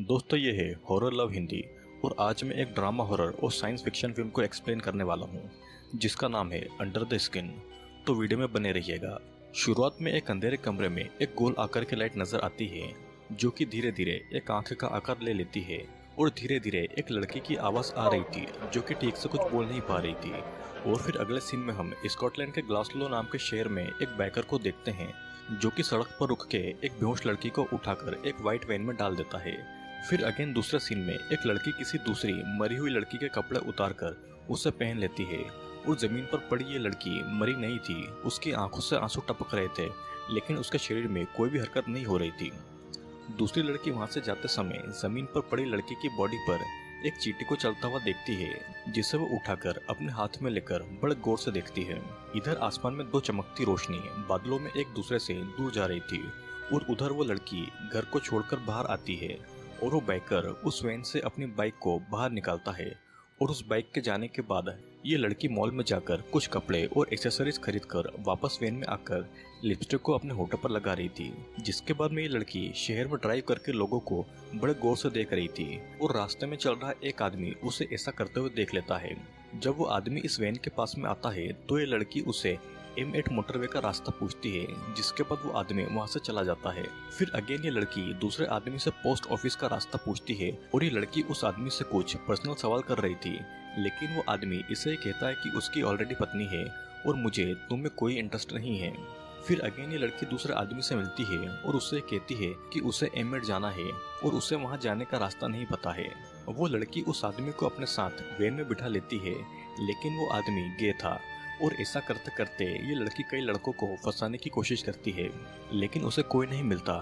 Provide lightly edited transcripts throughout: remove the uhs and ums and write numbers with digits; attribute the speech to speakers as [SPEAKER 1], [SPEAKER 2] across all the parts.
[SPEAKER 1] दोस्तों ये है हॉरर लव हिंदी। और आज मैं एक ड्रामा हॉरर और साइंस फिक्शन फिल्म को एक्सप्लेन करने वाला हूँ जिसका नाम है अंडर द स्किन। तो वीडियो में बने रहिएगा। शुरुआत में एक अंधेरे कमरे में एक गोल आकार की लाइट नजर आती है जो कि धीरे धीरे एक आंख का आकार ले लेती है और धीरे धीरे एक लड़की की आवाज आ रही थी जो कि ठीक से कुछ बोल नहीं पा रही थी। और फिर अगले सीन में हम स्कॉटलैंड के ग्लासलो नाम के शहर में एक बाइकर को देखते हैं जो कि सड़क पर रुक के एक बेहोश लड़की को उठाकर एक व्हाइट वैन में डाल देता है। फिर अगेन दूसरे सीन में एक लड़की किसी दूसरी मरी हुई लड़की के कपड़े उतारकर उसे पहन लेती है और जमीन पर पड़ी ये लड़की मरी नहीं थी, उसकी आंखों से आंसू टपक रहे थे लेकिन उसके शरीर में कोई भी हरकत नहीं हो रही थी। दूसरी लड़की वहां से जाते समय जमीन पर पड़ी लड़की की बॉडी पर एक चींटी को चलता हुआ देखती है जिसे वो उठाकर अपने हाथ में लेकर बड़े गौर से देखती है। इधर आसमान में दो चमकती रोशनी बादलों में एक दूसरे से दूर जा रही थी और उधर वो लड़की घर को छोड़कर बाहर आती है और वो बाइकर उस वैन से अपनी बाइक को बाहर निकालता है। और उस बाइक के जाने के बाद ये लड़की मॉल में जाकर कुछ कपड़े और एक्सेसरीज खरीद कर वापस वैन में आकर लिपस्टिक को अपने होठों पर लगा रही थी। जिसके बाद में ये लड़की शहर में ड्राइव करके लोगों को बड़े गौर से देख रही थी और रास्ते में चल रहा एक आदमी उसे ऐसा करते हुए देख लेता है। जब वो आदमी इस वैन के पास में आता है तो ये लड़की उसे M8 मोटरवे का रास्ता पूछती है जिसके बाद वो आदमी वहां से चला जाता है। फिर अगेन ये लड़की दूसरे आदमी से पोस्ट ऑफिस का रास्ता पूछती है और ये लड़की उस आदमी से कुछ पर्सनल सवाल कर रही थी लेकिन वो आदमी इसे कहता है कि उसकी ऑलरेडी पत्नी है और मुझे तुम में कोई इंटरेस्ट नहीं है। फिर अगेन ये लड़की दूसरे आदमी से मिलती है और उससे कहती है कि उसे M8 जाना है और उसे वहां जाने का रास्ता नहीं पता है। वो लड़की उस आदमी को अपने साथ वैन में बिठा लेती है लेकिन वो आदमी गे था और ऐसा करते करते ये लड़की कई लड़कों को फंसाने की कोशिश करती है लेकिन उसे कोई नहीं मिलता।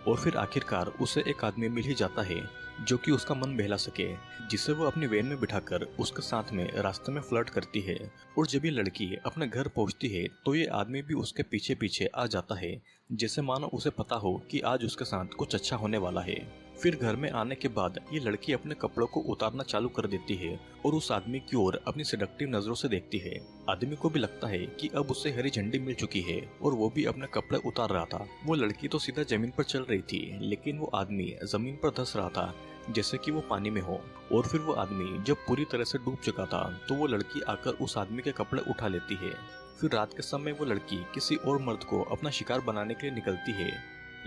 [SPEAKER 1] और फिर आखिरकार उसे एक आदमी मिल ही जाता है जो कि उसका मन बहला सके जिसे वो अपनी वैन में बिठाकर उसके साथ में रास्ते में फ्लर्ट करती है। और जब ये लड़की अपने घर पहुंचती है तो ये आदमी भी उसके पीछे पीछे आ जाता है जैसे मानो उसे पता हो कि आज उसके साथ कुछ अच्छा होने वाला है। फिर घर में आने के बाद ये लड़की अपने कपड़ों को उतारना चालू कर देती है और उस आदमी की ओर अपनी सेडक्टिव नजरों से देखती है। आदमी को भी लगता है कि अब उसे हरी झंडी मिल चुकी है और वो भी अपने कपड़े उतार रहा था। वो लड़की तो सीधा जमीन पर चल रही थी लेकिन वो आदमी जमीन पर धंस रहा था जैसे कि वो पानी में हो। और फिर वो आदमी जब पूरी तरह से डूब चुका था तो वो लड़की आकर उस आदमी के कपड़े उठा लेती है। फिर रात के समय वो लड़की किसी और मर्द को अपना शिकार बनाने के लिए निकलती है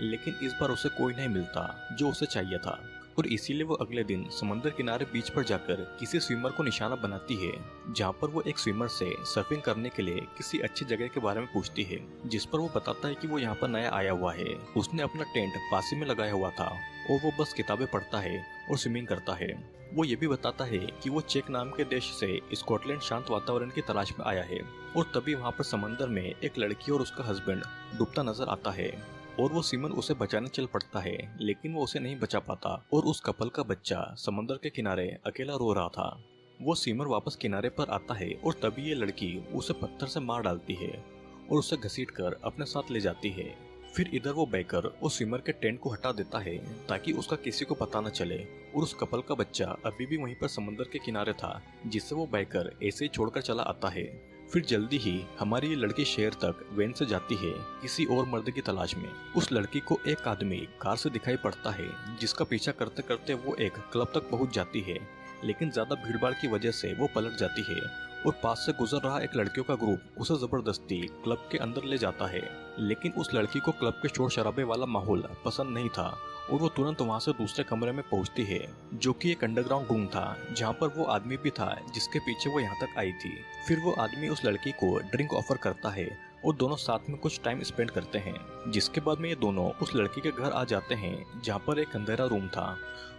[SPEAKER 1] लेकिन इस बार उसे कोई नहीं मिलता जो उसे चाहिए था और इसीलिए वो अगले दिन समंदर किनारे बीच पर जाकर किसी स्विमर को निशाना बनाती है जहाँ पर वो एक स्विमर से सर्फिंग करने के लिए किसी अच्छी जगह के बारे में पूछती है जिस पर वो बताता है कि वो यहाँ पर नया आया हुआ है, उसने अपना टेंट पास ही में लगाया हुआ था और वो बस किताबें पढ़ता है और स्विमिंग करता है। वो ये भी बताता है कि वो चेक नाम के देश से स्कॉटलैंड शांत वातावरण की तलाश में आया है और तभी वहाँ पर समंदर में एक लड़की और उसका हस्बैंड डूबता नजर आता है और वो सीमन उसे बचाने चल पड़ता है लेकिन वो उसे नहीं बचा पाता और उस कपल का बच्चा समंदर के किनारे अकेला रो रहा था। वो सीमर वापस किनारे पर आता है और तभी ये लड़की उसे पत्थर से मार डालती है और उसे घसीटकर अपने साथ ले जाती है। फिर इधर वो बैकर उस स्विमर के टेंट को हटा देता है ताकि उसका किसी को पता न चले और उस कपल का बच्चा अभी भी वहीं पर समंदर के किनारे था जिससे वो बैकर ऐसे ही छोड़कर चला आता है। फिर जल्दी ही हमारी ये लड़की शहर तक वैन से जाती है किसी और मर्द की तलाश में। उस लड़की को एक आदमी कार से दिखाई पड़ता है जिसका पीछा करते करते वो एक क्लब तक पहुंच जाती है लेकिन ज्यादा भीड़भाड़ की वजह से वो पलट जाती है और पास से गुजर रहा एक लड़कियों का ग्रुप उसे जबरदस्ती क्लब के अंदर ले जाता है लेकिन उस लड़की को क्लब के शोर शराबे वाला माहौल पसंद नहीं था और वो तुरंत वहां से दूसरे कमरे में पहुंचती है जो कि एक अंडरग्राउंड रूम था जहां पर वो आदमी भी था जिसके पीछे वो यहाँ तक आई थी। फिर वो आदमी उस लड़की को ड्रिंक ऑफर करता है और दोनों साथ में कुछ टाइम स्पेंड करते हैं जिसके बाद में ये दोनों उस लड़की के घर आ जाते हैं जहाँ पर एक अंधेरा रूम था।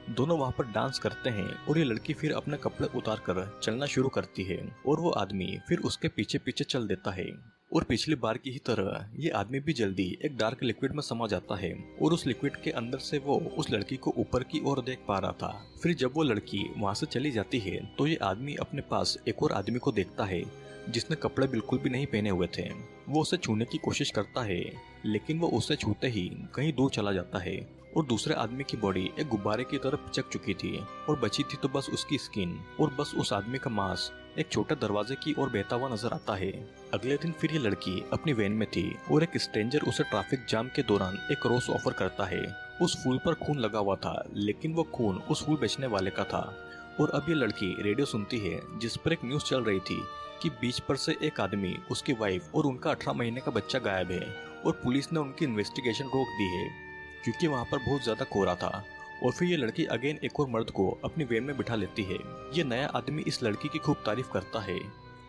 [SPEAKER 1] दोनों वहाँ पर डांस करते हैं और ये लड़की फिर अपने कपड़े उतार कर चलना शुरू करती है और वो आदमी फिर उसके पीछे पीछे चल देता है और पिछली बार की ही तरह ये आदमी भी जल्दी एक डार्क लिक्विड में समा जाता है और उस लिक्विड के अंदर से वो उस लड़की को ऊपर की ओर देख पा रहा था। फिर जब वो लड़की वहाँ से चली जाती है तो ये आदमी अपने पास एक और आदमी को देखता है जिसने कपड़े बिल्कुल भी नहीं पहने हुए थे। वो उसे छूने की कोशिश करता है लेकिन वो उसे छूते ही कहीं दूर चला जाता है और दूसरे आदमी की बॉडी एक गुब्बारे की तरफ पिचक चुकी थी और बची थी तो बस उसकी स्किन और बस उस आदमी का मांस एक छोटे दरवाजे की ओर बहता हुआ नजर आता है। अगले दिन फिर ये लड़की अपनी वैन में थी और एक स्ट्रेंजर उसे ट्रैफिक जाम के दौरान एक रोज ऑफर करता है उस फूल पर खून लगा हुआ था, लेकिन वो खून उस फूल बेचने वाले का था। और अब ये लड़की रेडियो सुनती है जिस पर एक न्यूज़ चल रही थी कि बीच पर से एक आदमी, उसकी वाइफ और उनका 18 महीने का बच्चा गायब है और पुलिस ने उनकी इन्वेस्टिगेशन रोक दी है क्योंकि वहाँ पर बहुत ज़्यादा कोहरा था। और फिर ये लड़की अगेन एक और मर्द को अपनी वैन में बिठा लेती है। ये नया आदमी इस लड़की की खूब तारीफ करता है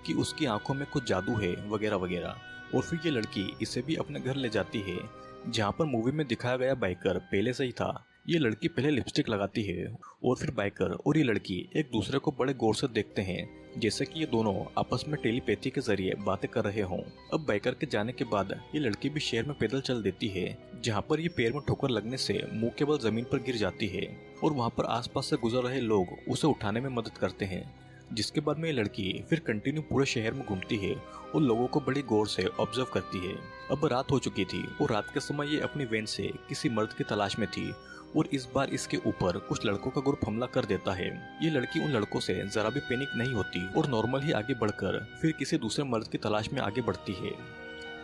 [SPEAKER 1] कि उसकी आंखों में कुछ जादू है वगैरह वगैरह। और फिर ये लड़की इसे भी अपने घर ले जाती है जहाँ पर मूवी में दिखाया गया बाइकर पहले से ही था। ये लड़की पहले लिपस्टिक लगाती है और फिर बाइकर और ये लड़की एक दूसरे को बड़े गौर से देखते हैं, जैसे कि ये दोनों आपस में टेलीपैथी के जरिए बातें कर रहे हों। अब बाइकर के जाने के बाद ये लड़की भी शहर में पैदल चल देती है, जहाँ पर ये पैर में ठोकर लगने से मुंह के बल जमीन पर गिर जाती है और वहाँ पर आसपास से गुजर रहे लोग उसे उठाने में मदद करते हैं। जिसके बाद में ये लड़की फिर कंटिन्यू पूरे शहर में घूमती है और लोगों को बड़ी गौर से ऑब्जर्व करती है। अब रात हो चुकी थी और रात के समय ये अपनी वैन से किसी मर्द की तलाश में थी और इस बार इसके ऊपर कुछ लड़कों का ग्रुप हमला कर देता है। ये लड़की उन लड़कों से जरा भी पैनिक नहीं होती और नॉर्मल ही आगे बढ़कर फिर किसी दूसरे मर्द की तलाश में आगे बढ़ती है,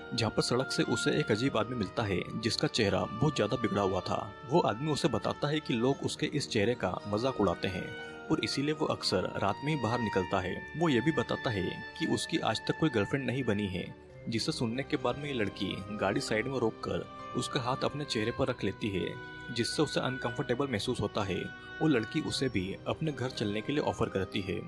[SPEAKER 1] जहाँ पर सड़क से उसे एक अजीब आदमी मिलता है जिसका चेहरा बहुत ज्यादा बिगड़ा हुआ था। वो आदमी उसे बताता है कि लोग उसके इस चेहरे का मजाक उड़ाते हैं और इसीलिए वो अक्सर रात में ही बाहर निकलता है। वो ये भी बताता है कि उसकी आज तक कोई गर्लफ्रेंड नहीं बनी है, जिसे सुनने के बाद में ये लड़की गाड़ी साइड में रोककर उसका हाथ अपने चेहरे पर रख लेती है, जिससे उसे अनकंफर्टेबल महसूस होता है। वो लड़की उसे भी अपने घर चलने के लिए ऑफर करती है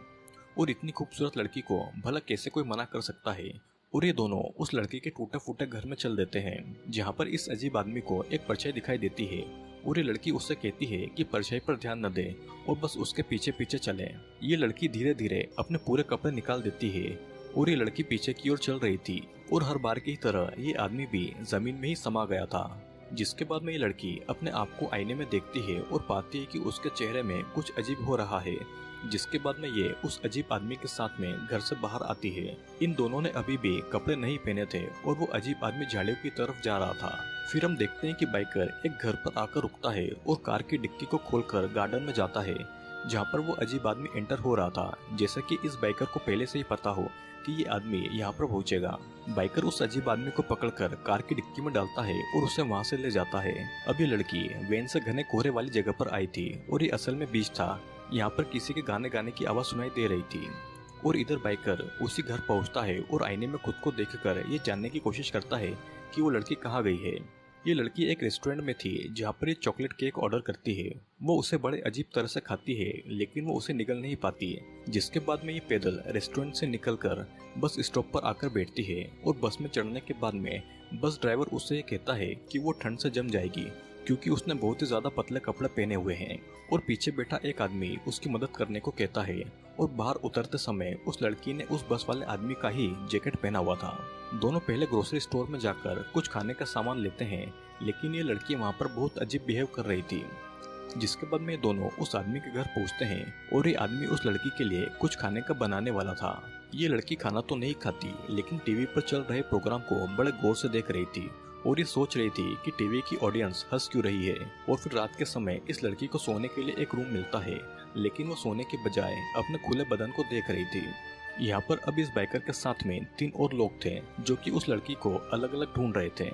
[SPEAKER 1] और इतनी खूबसूरत लड़की को भला कैसे कोई मना कर सकता है। और ये दोनों उस लड़की के टूटे फूटे घर में चल देते हैं, जहाँ पर इस अजीब आदमी को एक परछाई दिखाई देती है और ये लड़की उससे कहती है कि परछाई पर ध्यान न दे और बस उसके पीछे पीछे चले। ये लड़की धीरे धीरे अपने पूरे कपड़े निकाल देती है और ये लड़की पीछे की ओर चल रही थी और हर बार की तरह ये आदमी भी जमीन में ही समा गया था। जिसके बाद में ये लड़की अपने आप को आईने में देखती है और पाती है कि उसके चेहरे में कुछ अजीब हो रहा है। जिसके बाद में ये उस अजीब आदमी के साथ में घर से बाहर आती है। इन दोनों ने अभी भी कपड़े नहीं पहने थे और वो अजीब आदमी झाड़ियों की तरफ जा रहा था। फिर हम देखते हैं कि बाइकर एक घर पर आकर रुकता है और कार की डिक्की को खोलकर गार्डन में जाता है, जहाँ पर वो अजीब आदमी एंटर हो रहा था, जैसे कि इस बाइकर को पहले से ही पता हो कि ये आदमी यहाँ पर पहुंचेगा। बाइकर उस अजीब आदमी को पकड़कर कार की डिक्की में डालता है और उसे वहाँ से ले जाता है। अब ये लड़की वैन से घने कोहरे वाली जगह पर आई थी और ये असल में बीच था। यहाँ पर किसी के गाने गाने की आवाज सुनाई दे रही थी और इधर बाइकर उसी घर पहुँचता है और आईने में खुद को देखकर ये जानने की कोशिश करता है कि वो लड़की कहाँ गई है। ये लड़की एक रेस्टोरेंट में थी जहाँ पर ये चॉकलेट केक ऑर्डर करती है। वो उसे बड़े अजीब तरह से खाती है, लेकिन वो उसे निगल नहीं पाती है। जिसके बाद में ये पैदल रेस्टोरेंट से निकलकर बस स्टॉप पर आकर बैठती है और बस में चढ़ने के बाद में बस ड्राइवर उससे ये कहता है कि वो ठंड से जम जाएगी क्योंकि उसने बहुत ही ज्यादा पतले कपड़े पहने हुए हैं। और पीछे बैठा एक आदमी उसकी मदद करने को कहता है और बाहर उतरते समय उस लड़की ने उस बस वाले आदमी का ही जैकेट पहना हुआ था। दोनों पहले ग्रोसरी स्टोर में जाकर कुछ खाने का सामान लेते हैं, लेकिन ये लड़की वहाँ पर बहुत अजीब बिहेव कर रही थी। जिसके बाद में दोनों उस आदमी के घर पहुँचते हैं और ये आदमी उस लड़की के लिए कुछ खाने का बनाने वाला था। ये लड़की खाना तो नहीं खाती, लेकिन टीवी पर चल रहे प्रोग्राम को बड़े गौर से देख रही थी और ये सोच रही थी कि टीवी की ऑडियंस हंस क्यों रही है। और फिर रात के समय इस लड़की को सोने के लिए एक रूम मिलता है, लेकिन वो सोने के बजाय अपने खुले बदन को देख रही थी। यहाँ पर अब इस बाइकर के साथ में 3 और लोग थे जो कि उस लड़की को अलग अलग ढूंढ रहे थे।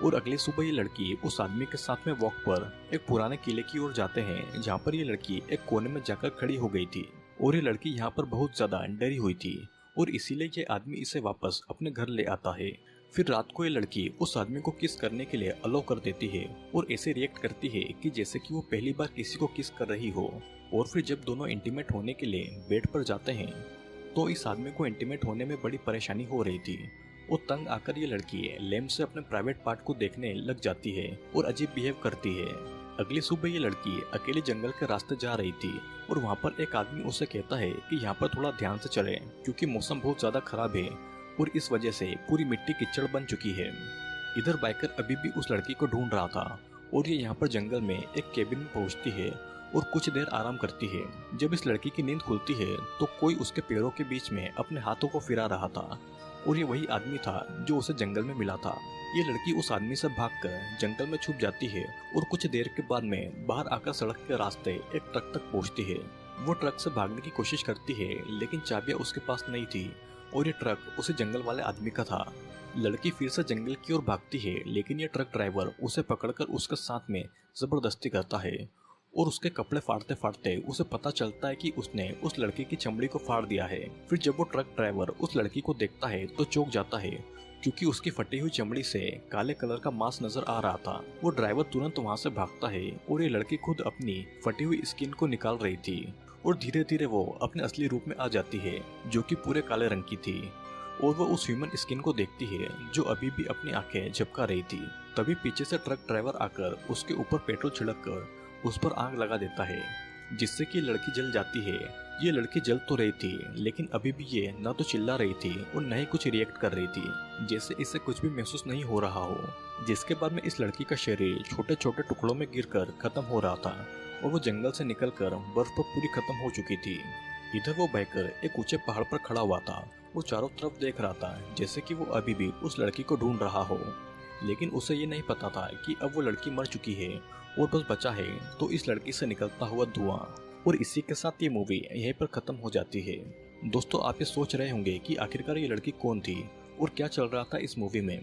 [SPEAKER 1] और अगली सुबह ये लड़की उस आदमी के साथ में वॉक पर एक पुराने किले की ओर जाते हैं, जहाँ पर ये लड़की एक कोने में जाकर खड़ी हो गई थी और ये लड़की यहाँ पर बहुत ज्यादा डरी हुई थी और इसीलिए ये आदमी इसे वापस अपने घर ले आता है। फिर रात को ये लड़की उस आदमी को किस करने के लिए अलाउ कर देती है और ऐसे रिएक्ट करती है कि जैसे कि वो पहली बार किसी को किस कर रही हो। और फिर जब दोनों इंटीमेट होने के लिए बेड पर जाते हैं तो इस आदमी को इंटीमेट होने में बड़ी परेशानी हो रही थी और तंग आकर ये लड़की लैंप से अपने प्राइवेट पार्ट को देखने लग जाती है और अजीब बिहेव करती है। अगली सुबह ये लड़की अकेले जंगल के रास्ते जा रही थी और वहाँ पर एक आदमी उसे कहता है कि यहाँ पर थोड़ा ध्यान से चले क्योंकि मौसम बहुत ज्यादा खराब है और इस वजह से पूरी मिट्टी कीचड़ बन चुकी है। इधर बाइकर अभी भी उस लड़की को ढूंढ रहा था और ये यहाँ पर जंगल में एक केबिन में पहुँचती है और कुछ देर आराम करती है। जब इस लड़की की नींद खुलती है तो कोई उसके पैरों के बीच में अपने हाथों को फिरा रहा था और ये वही आदमी था जो उसे जंगल में मिला था। ये लड़की उस आदमी से भागकर जंगल में छुप जाती है और कुछ देर के बाद में बाहर आकर सड़क के रास्ते एक ट्रक तक पहुँचती है। वो ट्रक से भागने की कोशिश करती है, लेकिन चाबियां उसके पास नहीं थी और ये ट्रक उसे जंगल वाले आदमी का था। लड़की फिर से जंगल की ओर भागती है, लेकिन ये ट्रक ड्राइवर उसे पकड़कर उसके साथ में जबरदस्ती करता है और उसके कपड़े फाड़ते फाड़ते उसे पता चलता है कि उसने उस लड़की की चमड़ी को फाड़ दिया है। फिर जब वो ट्रक ड्राइवर उस लड़की को देखता है तो चौंक जाता है, क्योंकि उसकी फटी हुई चमड़ी से काले कलर का मांस नजर आ रहा था। वो ड्राइवर तुरंत वहाँ से भागता है और ये लड़की खुद अपनी फटी हुई स्किन को निकाल रही थी और धीरे धीरे वो अपने असली रूप में आ जाती है, जो कि पूरे काले रंग की थी। और वो उस ह्यूमन स्किन को देखती है जो अभी भी अपनी आंखें झपका रही थी। तभी पीछे से ट्रक ड्राइवर आकर उसके ऊपर पेट्रोल छिड़क कर उस पर आग लगा देता है, जिससे कि लड़की जल जाती है। ये लड़की जल तो रही थी, लेकिन अभी भी ये न तो चिल्ला रही थी और न ही कुछ रिएक्ट कर रही थी, जैसे इसे कुछ भी महसूस नहीं हो रहा हो। जिसके बाद में इस लड़की का शरीर छोटे छोटे टुकड़ों में गिरकर खत्म हो रहा था और वो जंगल से निकलकर बर्फ पर पूरी खत्म हो चुकी थी। इधर वो बाइकर एक ऊंचे पहाड़ पर खड़ा हुआ था। वो चारों तरफ देख रहा था, जैसे कि वो अभी भी उस लड़की को ढूंढ रहा हो, लेकिन उसे ये नहीं पता था कि अब वो लड़की मर चुकी है और बस बचा है तो इस लड़की से निकलता हुआ धुआं। और इसी के साथ ये मूवी यहीं पर खत्म हो जाती है। दोस्तों, आप ये सोच रहे होंगे कि आखिरकार ये लड़की कौन थी और क्या चल रहा था इस मूवी में।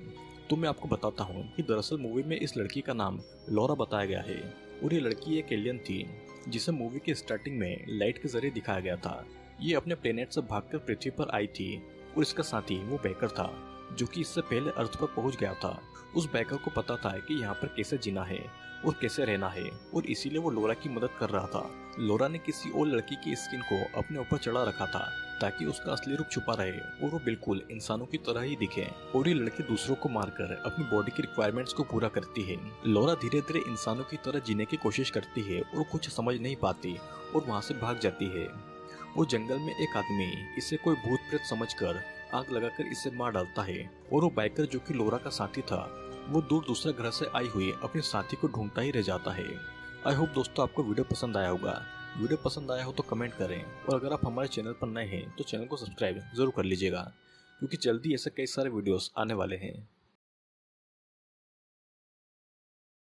[SPEAKER 1] तो मैं आपको बताता हूँ कि दरअसल मूवी में इस लड़की का नाम लॉरा बताया गया है और ये लड़की एक एलियन थी, जिसे मूवी के स्टार्टिंग में लाइट के जरिए दिखाया गया था। ये अपने प्लेनेट से भागकर पृथ्वी पर आई थी और इसका साथी वो बैकर था, जो कि इससे पहले अर्थ पर पहुंच गया था। उस बैकर को पता था कि यहाँ पर कैसे जीना है और कैसे रहना है, और इसीलिए वो लोरा की मदद कर रहा था। लोरा ने किसी और लड़की की स्किन को अपने ऊपर चढ़ा रखा था ताकि उसका असली रूप छुपा रहे और वो बिल्कुल इंसानों की तरह ही दिखे। और ये लड़की दूसरों को मारकर अपनी बॉडी की रिक्वायरमेंट्स को पूरा करती है। लोरा धीरे धीरे इंसानों की तरह जीने की कोशिश करती है और कुछ समझ नहीं पाती और वहाँ से भाग जाती है। वो जंगल में एक आदमी इसे कोई भूत प्रेत समझकर आग लगाकर इसे मार डालता है और वो बाइकर, जो कि लोरा का साथी था, वो दूर दूसरे ग्रह से आई हुई अपने साथी को ढूंढता ही रह जाता है। आई होप दोस्तों आपको वीडियो पसंद आया होगा। वीडियो पसंद आया हो तो कमेंट करें, और अगर आप हमारे चैनल पर नए हैं तो चैनल को सब्सक्राइब जरूर कर लीजिएगा, क्योंकि जल्दी ऐसे कई सारे वीडियोस आने वाले हैं।